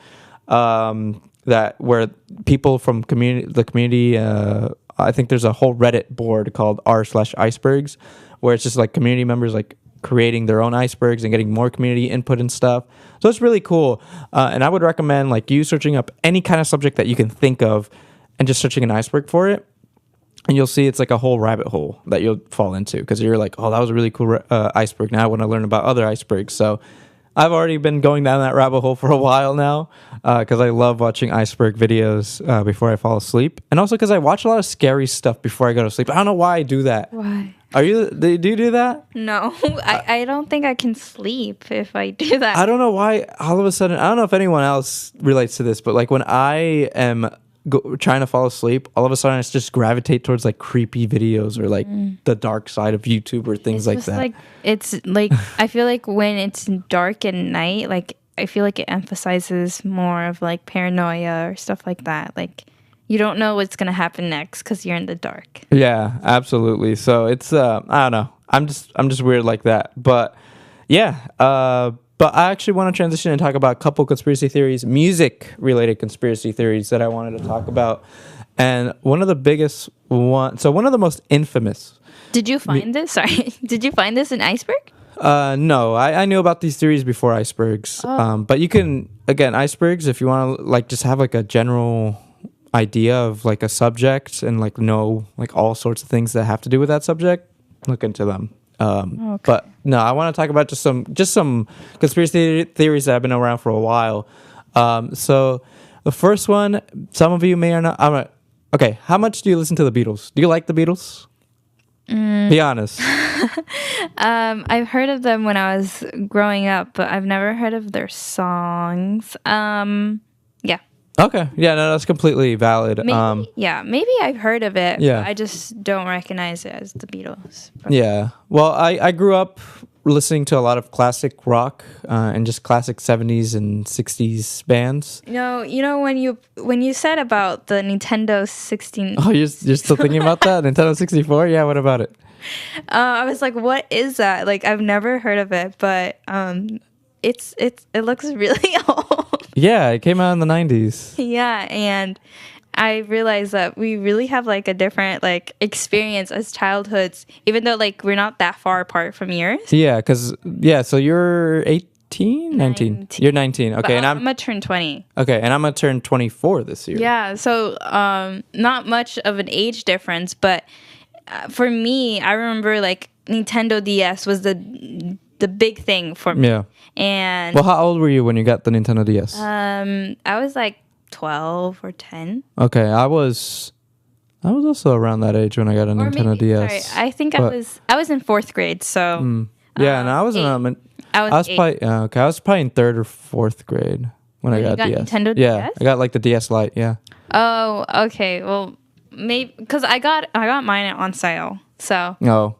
that where people from the community, I think there's a whole Reddit board called r/icebergs, where it's just like community members like creating their own icebergs and getting more community input and stuff. So it's really cool. And I would recommend like you searching up any kind of subject that you can think of and just searching an iceberg for it. And you'll see it's like a whole rabbit hole that you'll fall into because you're like, oh, that was a really cool iceberg. Now I want to learn about other icebergs. So I've already been going down that rabbit hole for a while now because I love watching iceberg videos before I fall asleep. And also because I watch a lot of scary stuff before I go to sleep. I don't know why I do that. Why? Do you do that? No, I don't think I can sleep if I do that. I don't know why all of a sudden, I don't know if anyone else relates to this, but like when I am trying to fall asleep, all of a sudden I just gravitate towards like creepy videos or like the dark side of YouTube or things like that. Like it's like I feel like when it's dark at night, like I feel like it emphasizes more of like paranoia or stuff like that. Like you don't know what's gonna happen next because you're in the dark. Yeah, absolutely. So it's I don't know. I'm just weird like that. But yeah. But I actually want to transition and talk about a couple conspiracy theories, music-related conspiracy theories that I wanted to talk about. And one of the biggest one, so one of the most infamous. Did you find this? Sorry. Did you find this in Iceberg? No, I knew about these theories before icebergs. But you can, again, icebergs, if you want to like just have like a general idea of like a subject and like know like all sorts of things that have to do with that subject, look into them. Okay. But no, I want to talk about just some conspiracy theories that have been around for a while. So the first one, some of you may or not. Okay, how much do you listen to the Beatles? Do you like the Beatles? Be honest. I've heard of them when I was growing up, but I've never heard of their songs. Yeah. Okay. Yeah, no, that's completely valid. Maybe I've heard of it. Yeah. But I just don't recognize it as the Beatles. But Yeah. Well, I grew up listening to a lot of classic rock and just classic 70s and 60s bands. You know when you said about the Nintendo 16, Oh, you're still thinking about that? Nintendo 64? Yeah, what about it? I was like, what is that? Like I've never heard of it, but it looks really old. Yeah, it came out in the 90s. Yeah, and I realized that we really have like a different like experience as childhoods, even though like we're not that far apart from yours. Yeah, so you're 18? 19. You're 19. Okay, But I'm gonna turn 20. Okay, and I'm gonna turn 24 this year. Yeah, so not much of an age difference, but for me, I remember like Nintendo DS was the big thing for me. Yeah. And Well, how old were you when you got the Nintendo DS? I was like 12 or 10. Okay, I was also around that age when I got a Or Nintendo maybe, DS. sorry, I think but- I was in 4th grade, so Yeah, and I was in 8. I was 8. probably I was probably in 3rd or 4th grade when I When you got got DS. Nintendo Yeah, DS? I got like the DS Lite. Yeah. Oh, okay. Well, maybe because I got mine on sale. So Oh,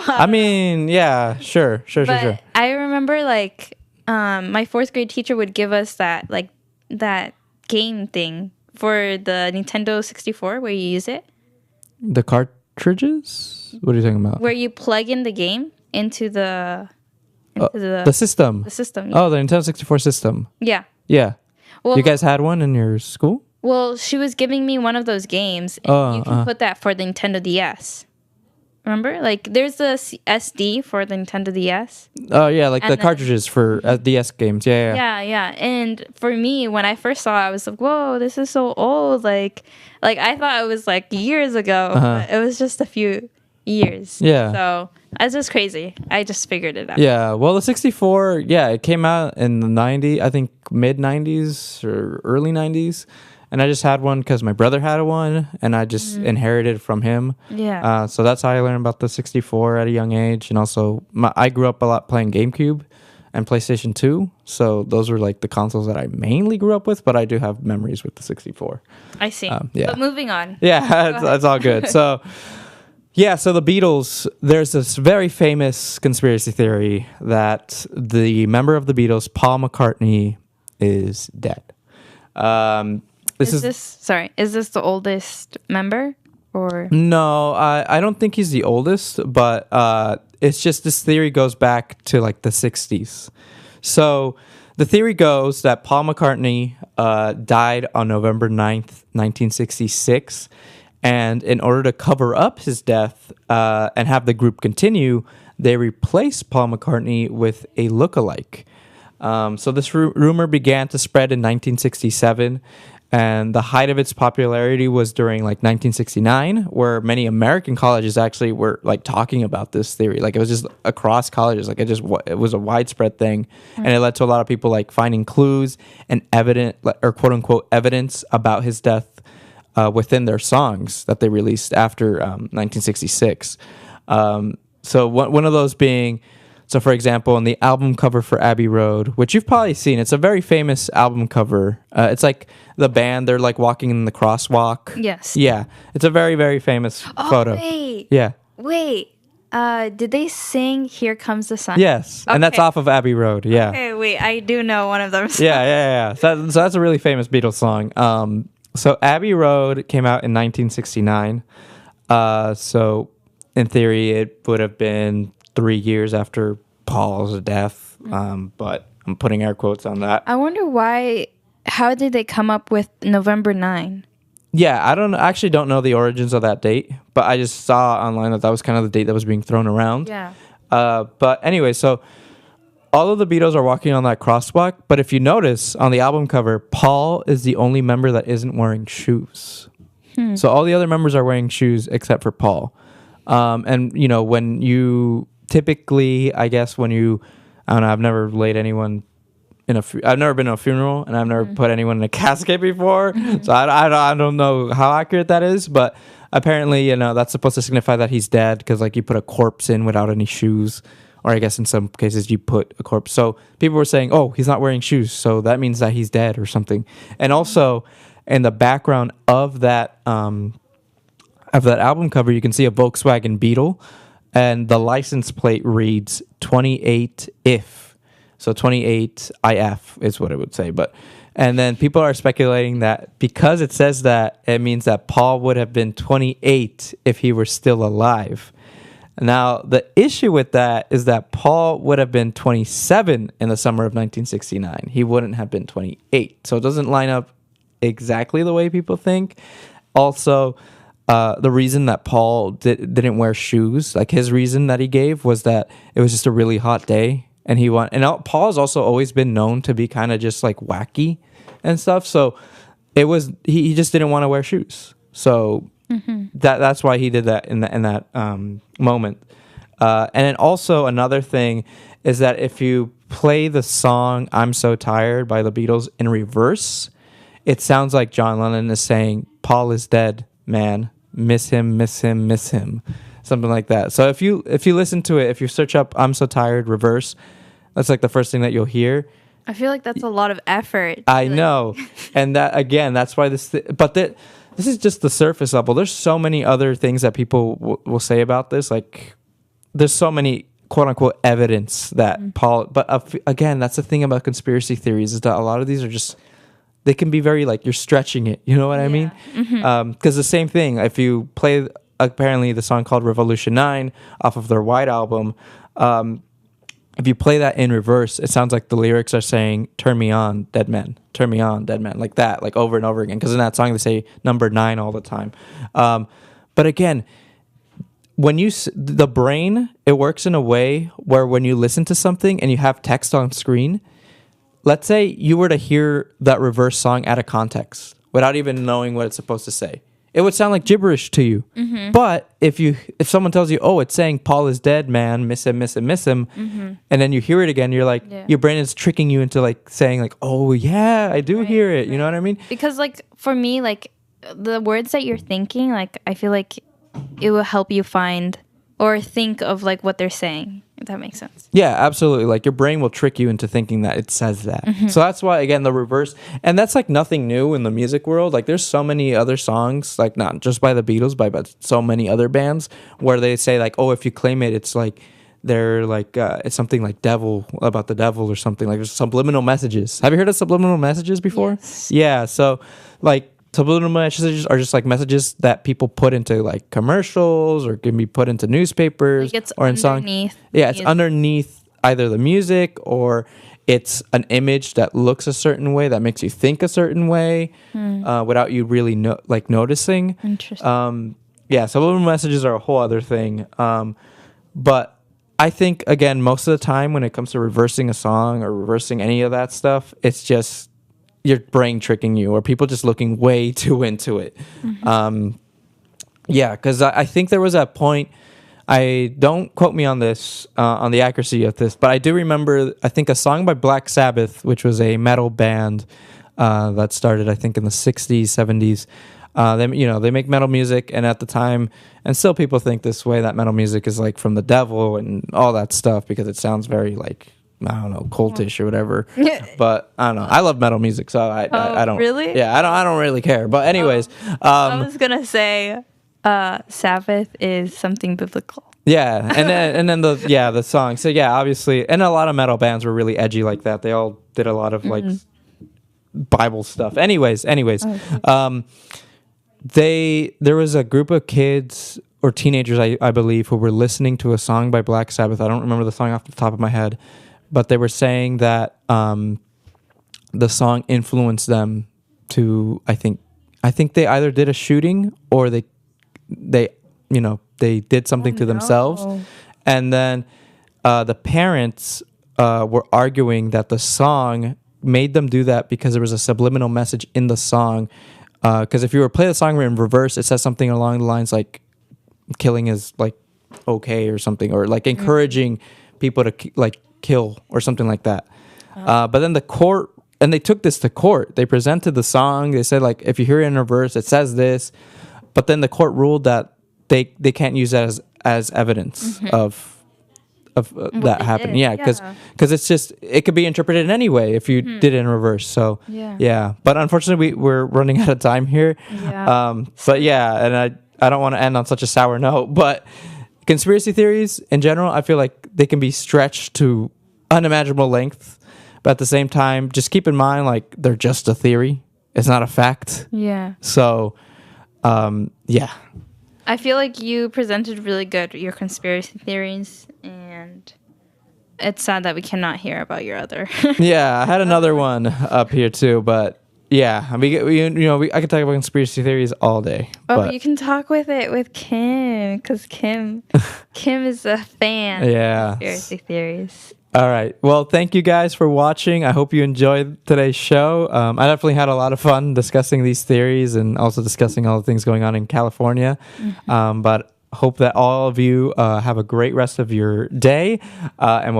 I mean, yeah, sure. but I remember like my 4th grade teacher would give us that game thing for the Nintendo 64 where you use it, The cartridges? What are you talking about? where you plug in the game into the The system. the system. Oh, the Nintendo 64 system. Yeah. Yeah. Well, You guys had one in your school? well, she was giving me one of those games, and you can put that for the Nintendo DS. Remember, like there's the SD for the Nintendo DS. Oh, yeah, like the And then- cartridges for DS games. Yeah. Yeah. And for me, when I first saw it, I was like, whoa, this is so old. Like I thought it was like years ago, but it was just a few years. Yeah. So it's just crazy. I just figured it out. Yeah, well, the 64, yeah, it came out in the 90s, I think mid 90s or early 90s. And I just had one because my brother had one and I just inherited from him. Yeah. So that's how I learned about the 64 at a young age. And also, I grew up a lot playing GameCube and PlayStation 2. So those were like the consoles that I mainly grew up with, but I do have memories with the 64. I see. yeah. But moving on. Yeah, that's all good. So, yeah, so the Beatles, there's this very famous conspiracy theory that the member of the Beatles, Paul McCartney, is dead. Is this the oldest member or? No, I don't think he's the oldest, but it's just this theory goes back to like the 60s. So the theory goes that Paul McCartney died on November 9th, 1966. And in order to cover up his death and have the group continue, they replaced Paul McCartney with a lookalike. So this rumor began to spread in 1967. And the height of its popularity was during like 1969, where many American colleges actually were like talking about this theory. Like it was just across colleges, like it was a widespread thing, and it led to a lot of people like finding clues and quote unquote evidence about his death within their songs that they released after 1966. So one of those being. So, for example, in the album cover for Abbey Road, which you've probably seen, it's a very famous album cover. It's like the band, they're like walking in the crosswalk. Yes. Yeah. It's a very, very famous photo. Wait. Yeah. Wait. Did they sing "Here Comes the Sun"? Yes. And that's Okay. off of Abbey Road. Yeah. Okay, wait. I do know one of them. Yeah. So that's a really famous Beatles song. So Abbey Road came out in 1969. So in theory, it would have been 3 years after Paul's death, but I'm putting air quotes on that. I wonder why. How did they come up with November 9? Yeah, I actually don't know the origins of that date, but I just saw online that was kind of the date that was being thrown around. Yeah. But anyway, so all of the Beatles are walking on that crosswalk, but if you notice on the album cover, Paul is the only member that isn't wearing shoes. So all the other members are wearing shoes except for Paul. And you know, when you typically, I guess when you, I don't know, I've never laid anyone in I've never been to a funeral and I've never put anyone in a casket before. So I don't know how accurate that is, but apparently, you know, that's supposed to signify that he's dead because like you put a corpse in without any shoes, or I guess in some cases you put a corpse. So people were saying, oh, he's not wearing shoes, so that means that he's dead or something. And also in the background of that album cover, you can see a Volkswagen Beetle, and the license plate reads 28 if. So 28 IF is what it would say. And then people are speculating that because it says that, it means that Paul would have been 28 if he were still alive. Now, the issue with that is that Paul would have been 27 in the summer of 1969. He wouldn't have been 28. So it doesn't line up exactly the way people think. Also, the reason that Paul didn't wear shoes, like his reason that he gave was that it was just a really hot day, and Paul's also always been known to be kind of just like wacky and stuff. So it was he just didn't want to wear shoes. So That's why he did that in that moment. And then also another thing is that if you play the song "I'm So Tired" by the Beatles in reverse, it sounds like John Lennon is saying, "Paul is dead, man. Miss him, miss him, miss him." Something like that. So if you listen to it, if you search up "I'm So Tired" reverse, that's like the first thing that you'll hear. I feel like that's a lot of effort. I know. And that, again, that's why this is just the surface level. There's so many other things that people will say about this. Like, there's so many quote unquote evidence that Paul, but again, that's the thing about conspiracy theories, is that a lot of these are just, they can be very like, you're stretching it. You know what I mean? Because the same thing, if you play apparently the song called Revolution 9 off of their White album, if you play that in reverse, it sounds like the lyrics are saying, "Turn me on, dead man. Turn me on, dead man." Like that, like over and over again. Because in that song, they say number 9 all the time. But again, when the brain, it works in a way where when you listen to something and you have text on screen, let's say you were to hear that reverse song out of context without even knowing what it's supposed to say, it would sound like gibberish to you. But if someone tells you, "Oh, it's saying Paul is dead, man, miss him, miss him, miss him," and then you hear it again, you're like, your brain is tricking you into like saying like, "Oh yeah, I do hear it." You know what I mean? Because like for me, like the words that you're thinking, like I feel like it will help you find or think of like what they're saying, if that makes sense. Yeah, absolutely. Like your brain will trick you into thinking that it says that. So that's why, again, the reverse, and that's like nothing new in the music world. Like there's so many other songs, like not just by the Beatles, but so many other bands where they say like, "Oh, if you claim it, it's like they're like it's something like devil, about the devil or something." Like there's subliminal messages. Have you heard of subliminal messages before? Yes. Yeah. So like subliminal messages are just like messages that people put into like commercials or can be put into newspapers, Like it's or in songs. underneath Yeah, it's music. underneath either the music, or it's an image that looks a certain way that makes you think a certain way without you really noticing. Interesting. Yeah, subliminal messages are a whole other thing. But I think, again, most of the time when it comes to reversing a song or reversing any of that stuff, it's just your brain tricking you, or people just looking way too into it. Yeah, because I think there was that point, don't quote me on this, on the accuracy of this, but I do remember, I think, a song by Black Sabbath, which was a metal band that started, I think, in the 60s, 70s. They make metal music, and at the time, and still people think this way, that metal music is like from the devil and all that stuff, because it sounds very like, I don't know, cultish or whatever. But I don't know. I love metal music, so I don't really. Yeah, I don't really care. But anyways, I was gonna say, Sabbath is something biblical. yeah, and then the song. So yeah, obviously, and a lot of metal bands were really edgy like that. They all did a lot of like Bible stuff. Anyways, there was a group of kids or teenagers, I believe, who were listening to a song by Black Sabbath. I don't remember the song off the top of my head, but they were saying that the song influenced them to, I think they either did a shooting or they did something to themselves. And then the parents were arguing that the song made them do that because there was a subliminal message in the song. Because if you were to play the song in reverse, it says something along the lines like killing is like okay or something, or like encouraging people to like kill or something like that. But then the court, and they took this to court. They presented the song. They said like, if you hear it in reverse, it says this. But then the court ruled that they can't use that as evidence of that happening. Yeah, because it's just, it could be interpreted in any way if you did it in reverse. So yeah. But unfortunately, we're running out of time here. But yeah, and I don't want to end on such a sour note, but conspiracy theories in general, I feel like they can be stretched to unimaginable length. But at the same time, just keep in mind, like, they're just a theory. It's not a fact. Yeah. So, yeah. I feel like you presented really good your conspiracy theories, and it's sad that we cannot hear about your other. Yeah, I had another one up here too, but yeah, I could talk about conspiracy theories all day. But you can talk with Kim, because Kim is a fan. Yeah. Of conspiracy theories. All right. Well, thank you guys for watching. I hope you enjoyed today's show. I definitely had a lot of fun discussing these theories and also discussing all the things going on in California. But hope that all of you have a great rest of your day, and we'll